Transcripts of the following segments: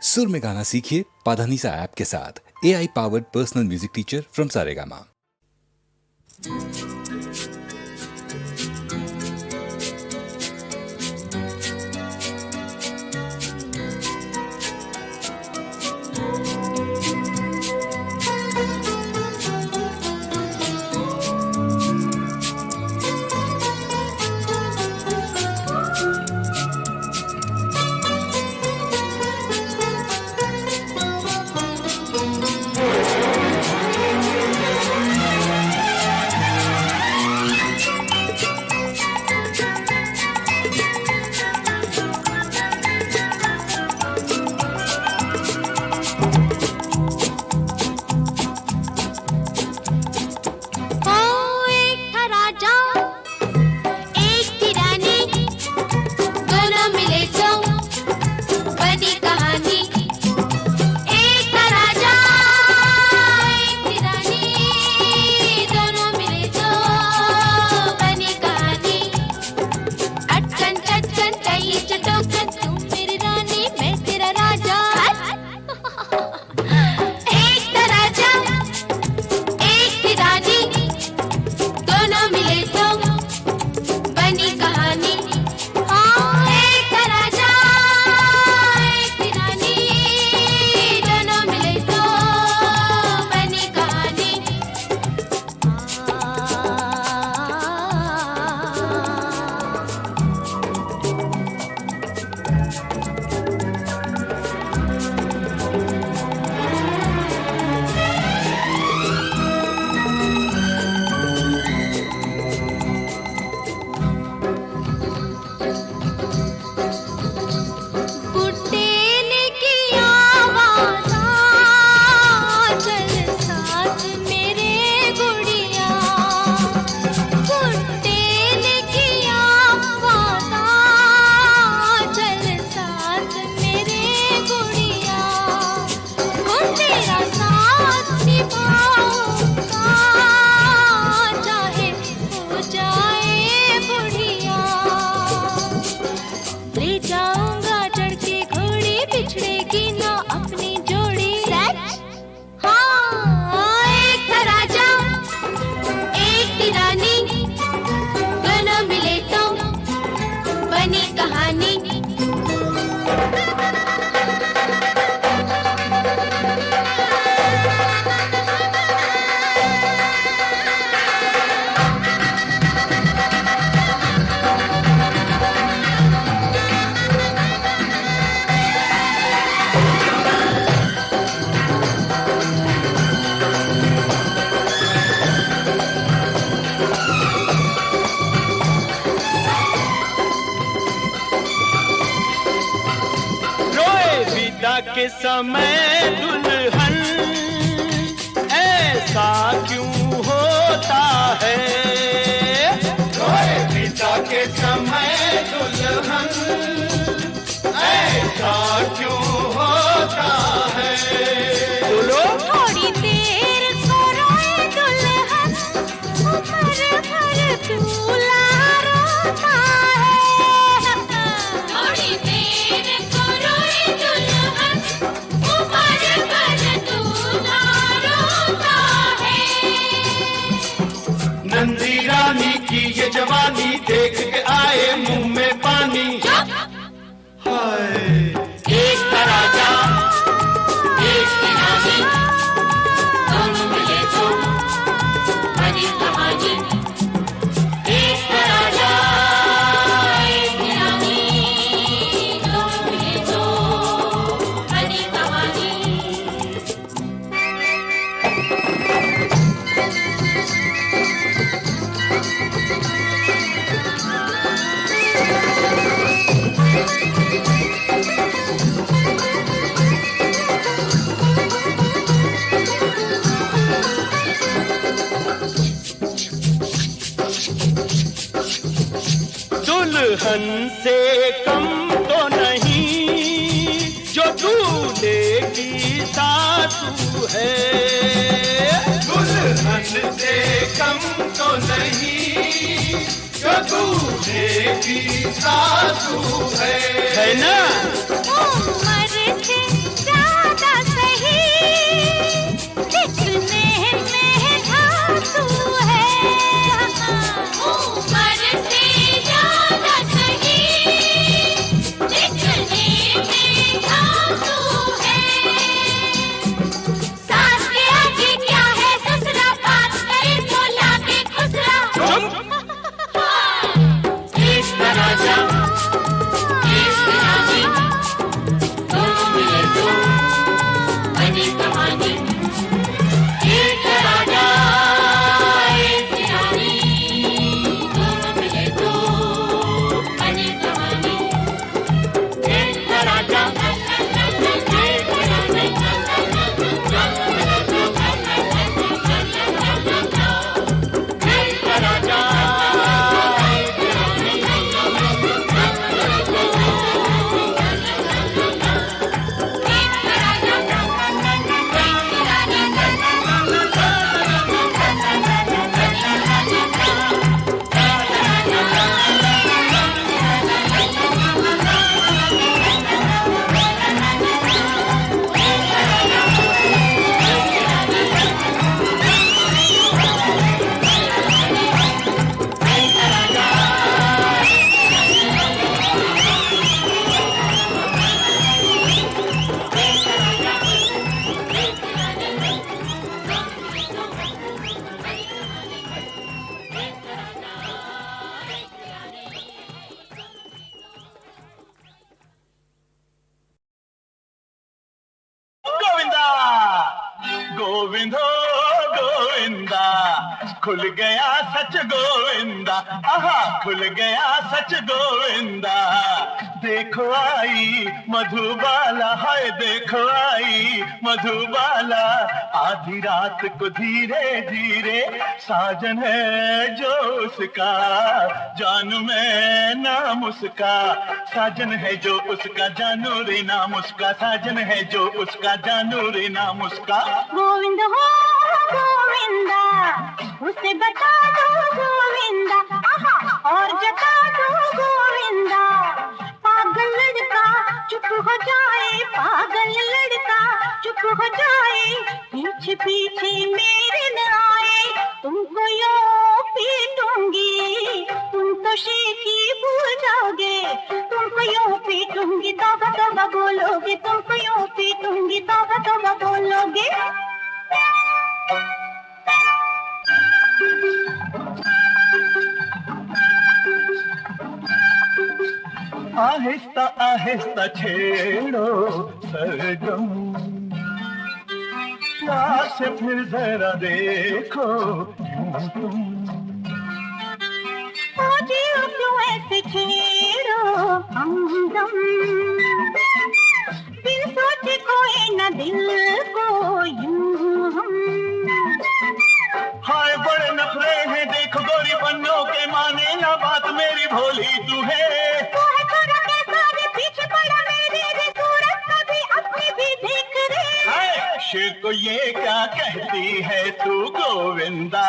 सुर में गाना सीखिए पाधानीसा ऐप के साथ। AI powered personal music teacher from Saregama. के समय दुल्हन ऐसा क्यों होता है? रोए पिता के समय दुल्हन ऐसा क्यों होता है? बोलो। थोड़ी देर को रोए दुल्हन, उम्र भर दूल्हा रोता है। थोड़ी देर को रोए दुल्हन, उम्र भर दूल्हा रोता है। नंदी रानी की ये जवानी देख के आए मुंह में पानी। हाय एक राजा एक रानी, दोनों मिले तो बड़ी कहानी। एक राजा एक रानी, दोनों मिले तो बड़ी कहानी। दुल्हन से कम तो नहीं जो दूल्हे की सासू है। दुल्हन से कम तो नहीं जो दूल्हे की सासू है ना? उम्र से गोविंदो गोविंदा, खुल गया सच गोविंदा, आहा खुल गया सच गोविंदा। देखो आई मधुबाला, हाय देखो आई मधुबाला, आधी रात को धीरे धीरे साजन है जो उसका, जानू मैं नाम उसका, साजन है जो उसका, जानू रे नाम उसका, साजन है जो उसका, जानू रे नाम उसका। गोविंद हो गोविंदा, उसे बता दो गोविंदा, आहा और जता दो गोविंदा। पागल लड़का चुप हो जाए, पागल लड़का चुप हो जाए, पीछे पीछे मेरे न आए, तुमको यूं पीटूंगी, तुम तो शेखी भूल जाओगे, तुमको यूं पीटूंगी, तौबा तौबा बोलोगे, तुमको यूं पीटूंगी, तौबा तौबा बोलोगे। आहिस्ता आहिस्ता छेड़ो सरगम, प्यार से फिर जरा देखो यूं तुम, जियो क्यों ऐसे छेड़ो हमदम, बिन सोचे कोई न दिल को यूं हम। हाय बड़े नखरे हैं देखो गोरी पन्नों के, माने ना बात मेरी भोली तू है, तो है थोड़ा कैसा भी पीछे पड़ा मेरे रे, सूरत कभी अपनी भी देख रे। हाय शेर को ये क्या कहती है तू गोविंदा,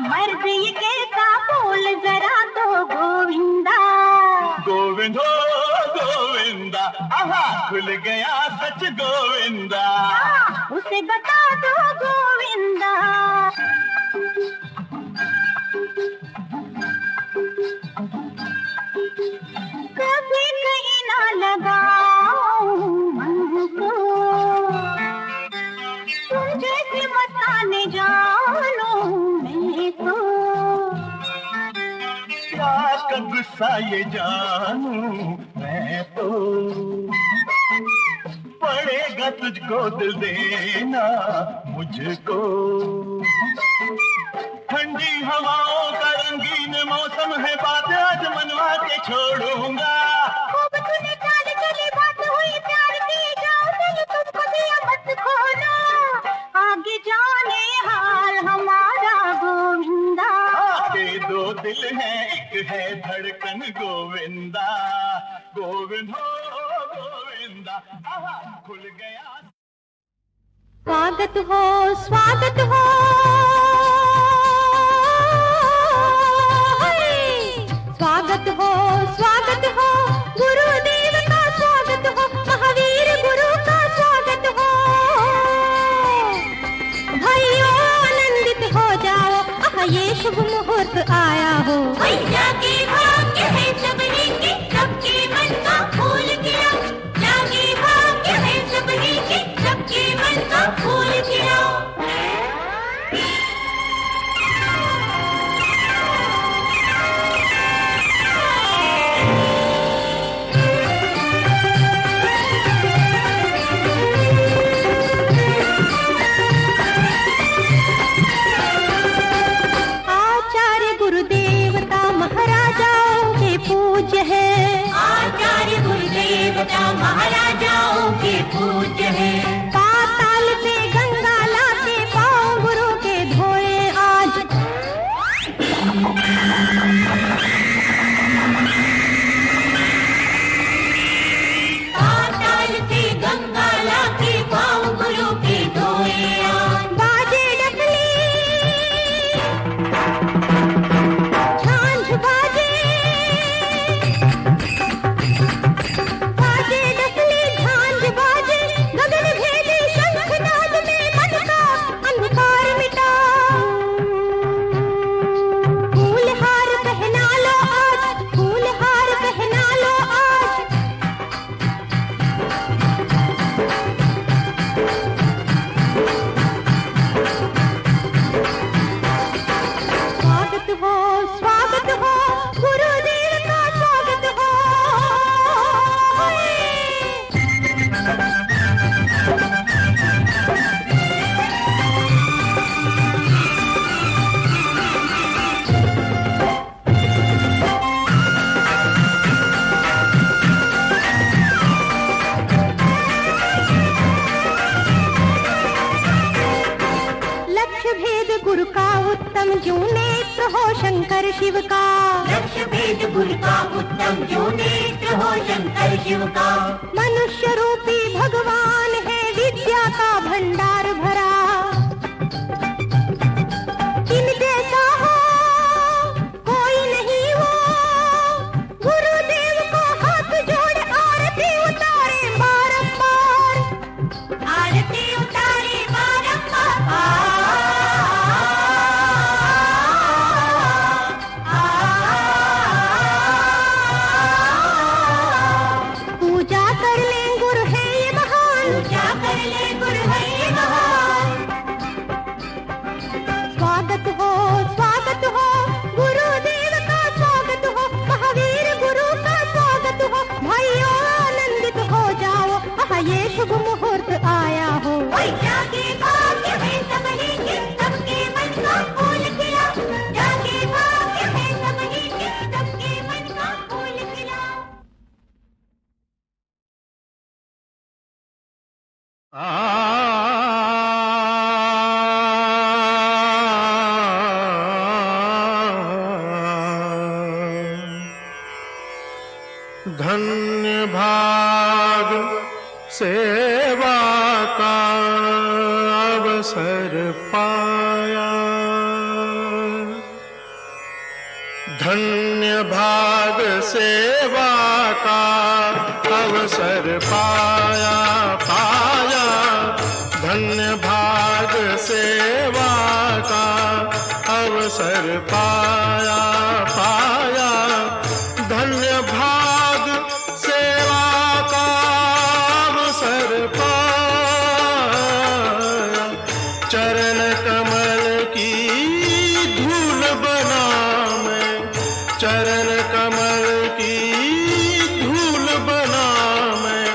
मर्द ये कैसा बोल जरा तो गोविंदा। गोविंदो गोविंदा, आहा खुल गया सच गोविंदा। उसे बता दो गोविंदा। कभी कहीं ना लगाऊं मन को, तुम जैसे मस्ताने जानू मैं तो, प्यार का गुस्सा ये जानू मैं तो, पड़ेगा तुझको दिल देना मुझको, ठंडी हवाओं का रंगीन मौसम है, बात आज मनवा के छोड़ूंगा। खूब तूने चाल चली, बात हुई प्यार की, जाओ चल तुमको दिया मत खोना, आगे जाने हाल हमारा गोविंदा। के दो दिल हैं एक है धड़कन गोविंदा, गोविंद हो गोविंदा, आहा खुल गया। स्वागत हो स्वागत हो, स्वागत हो स्वागत हो, गुरुदेव का स्वागत हो, महावीर गुरु का स्वागत हो। भाइयों आनंदित हो जाओ, ये शुभ मुहूर्त आया हो। भैया के भाग्य है सबने के, सबके मन का फूल खिला, जागे भाग्य है सबने के, सबके मन का फूल खिला। पूज्य है, आचार्य गुरुदेवता महाराजाओं के पूज्य है, पाताल से गंगा लाते पाँव गुरु के धोए आज। पाताल से गंगा लाते पाँव गुरु के धोए आज। बाजे डकली झांझ बाजे, बाजे डकली झांझ बाजे, गगन उत्तम जो नेत्र हो शंकर शिव का। लक्ष्य भेद गुण का उत्तम जो नेत्र हो शंकर शिव का। मनुष्य रूपी भगवान है विद्या का भंडार भरा। इन जैसा हो कोई नहीं वो, गुरुदेव को हाथ जोड़ आरती उतारे बारंबार। आरती उतारे बारंबार। पूजा कर ले गुरु है ये महान। पूजा कर ले गुरु है ये महान। स्वागत हो गुरुदेव का स्वागत हो, महावीर गुरु का स्वागत हो। भाइयों आनंदित हो जाओ, आह ये शुभ मुहूर्त आया हो। जागे भाग्य है सबने के, सबके मन का फूल खिला। जागे भाग्य है सबने के, सबके मन का फूल खिला। धन्य भाग सेवा का अवसर पाया। धन्य भाग सेवा का अवसर पाया पाया। धन्य भाग सेवा का अवसर पाया पाया। धन्य भाग सेवा का अवसर पाया। चरण कमल की धूल बना मैं, चरण कमल की धूल बना मैं,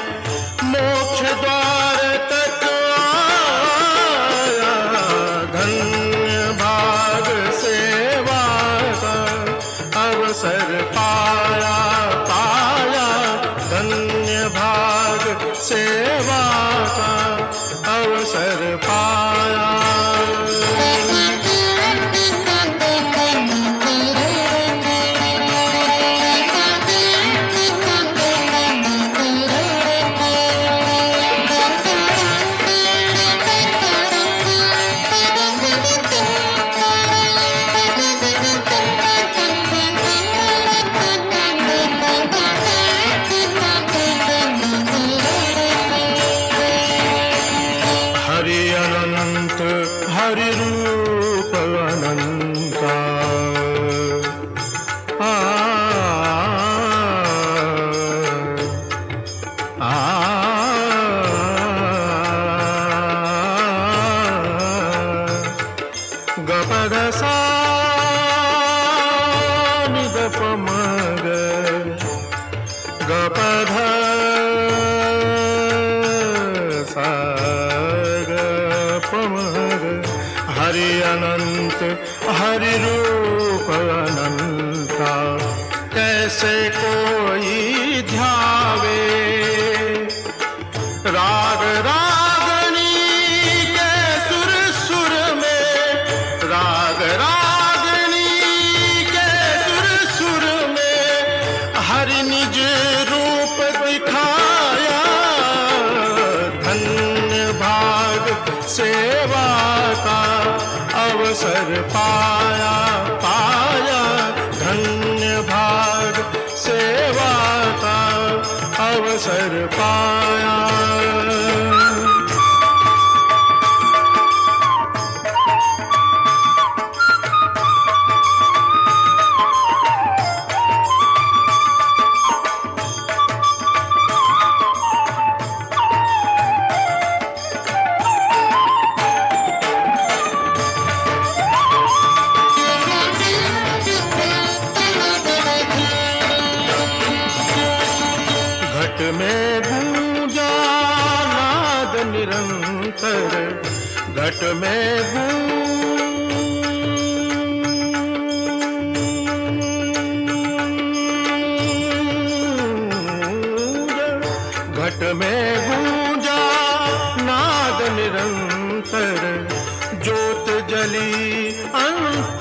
मोक्ष द्वार तक आया। धन्य भाग सेवा का अवसर पाया पाया। धन्य भाग सेवा का अवसर पाया। हरि अनंत हरि रूप अनंता। आ, आ, गपद सा निदप मग गपध सा पमग। हरि अनंत हरि रूप अनंता। कैसे कोई ध्यावे राग रागनी के सुर सुर में। राग रागनी के सुर सुर में हरि निज रूप दिखाया। धन्य भाग सेवा का अवसर पाया पाया। धन्य भाग सेवा का अवसर पाया। घट में गूंजा नाद निरंतर। घट में घट में गूंजा नाद निरंतर। ज्योत जली अंत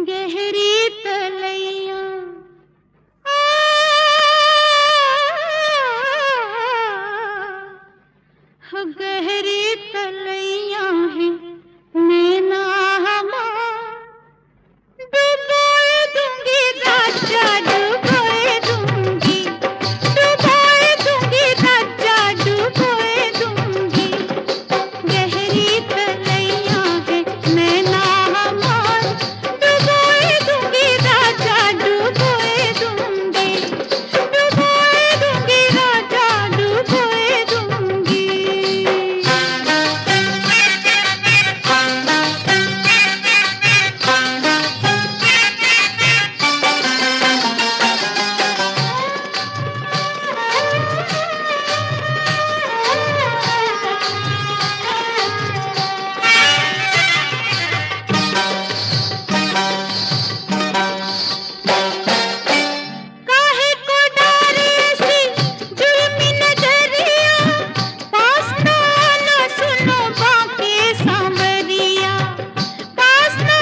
गहरी तलैया गहरी तलैया है नैना हमार डुबोए दूंगी राजा डुबोए दूंगी राजा डुबोए दूंगी गहरी तलैया है नैना हमार डुबोए दूंगी राजा डुबोए दूंगी राजा डुबोए दूंगी। काहे को डारे सी जुल्मी नजरिया पास ना सुनो बाके सांवरिया पास ना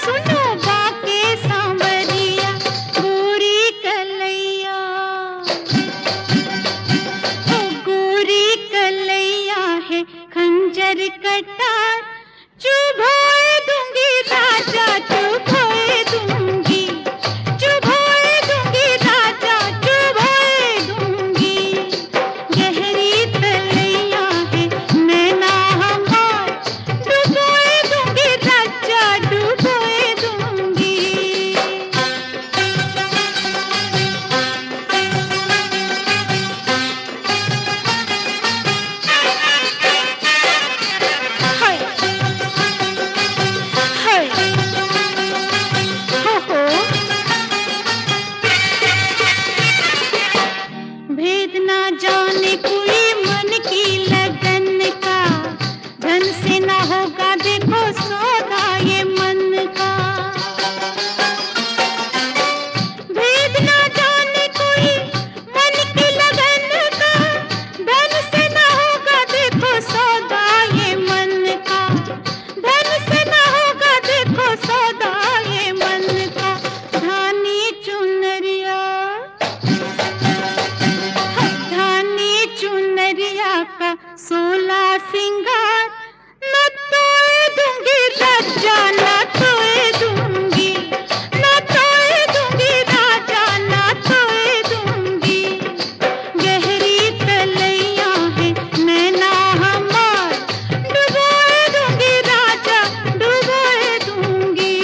सुनो बाके सांवरिया गोरी कलैया ओ गोरी कलैया है खंजर कटार चुभोए दूंगी राजा चुभोए दूंगी राजा चुभोए दूंगी गहरी तलैया है नैना हमार डुबोए दूंगी राजा डुबोए दूंगी। हाय हाय हो भेद ना जाने कोई मन की लगन का धन से ना होगा देखो सौदा ये मन का भेद ना जाने कोई मन की लगन का धन से ना होगा देखो सौदा ये मन का धन से ना होगा देखो सौदा ये मन का धानी चुनरिया का 16 सिंगार न तोए दूंगी राजा न तोए दूंगी राजा न तोए दूंगी गहरी तलैया है नैना हमार डुबोए दूंगी राजा डुबोए दूंगी।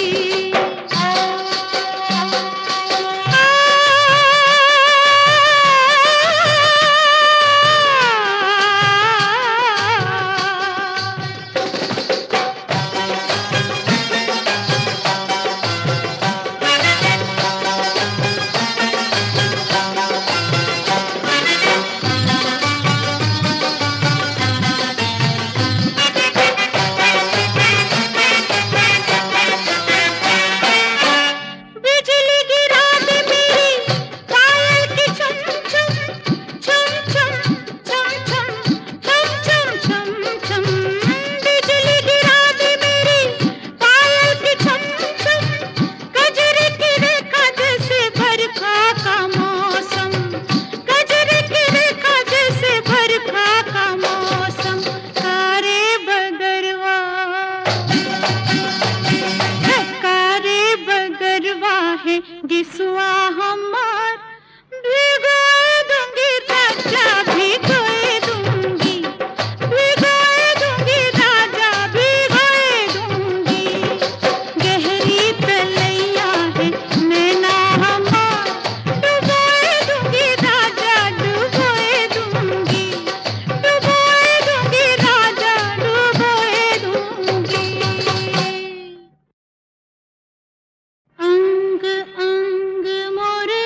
बिजली गिरा दे मेरी पायल की छम छम छम छम छम छम छम छम छम छम बिजली गिरा दे मेरी पायल की छम छम गजरे की रेखा जैसे बरखा का मौसम गजरे की रेखा जैसे बरखा का मौसम कारे बगरवा है गिसुआ हमार भिगोए दूंगी राजा भिगोए दूंगी राजा भिगोए दूंगी गहरी तलैया है नैना हमार डुबोए दूंगी राजा डुबोए दूंगी राजा डुबोए दूंगी। अंग अंग मोरे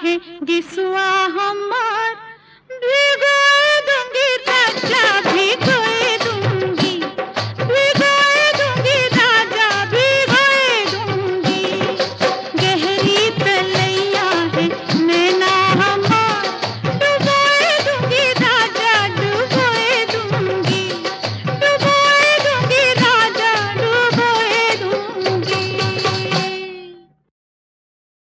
है गिसुआ हमार भिगो दूंगी रक्षा भी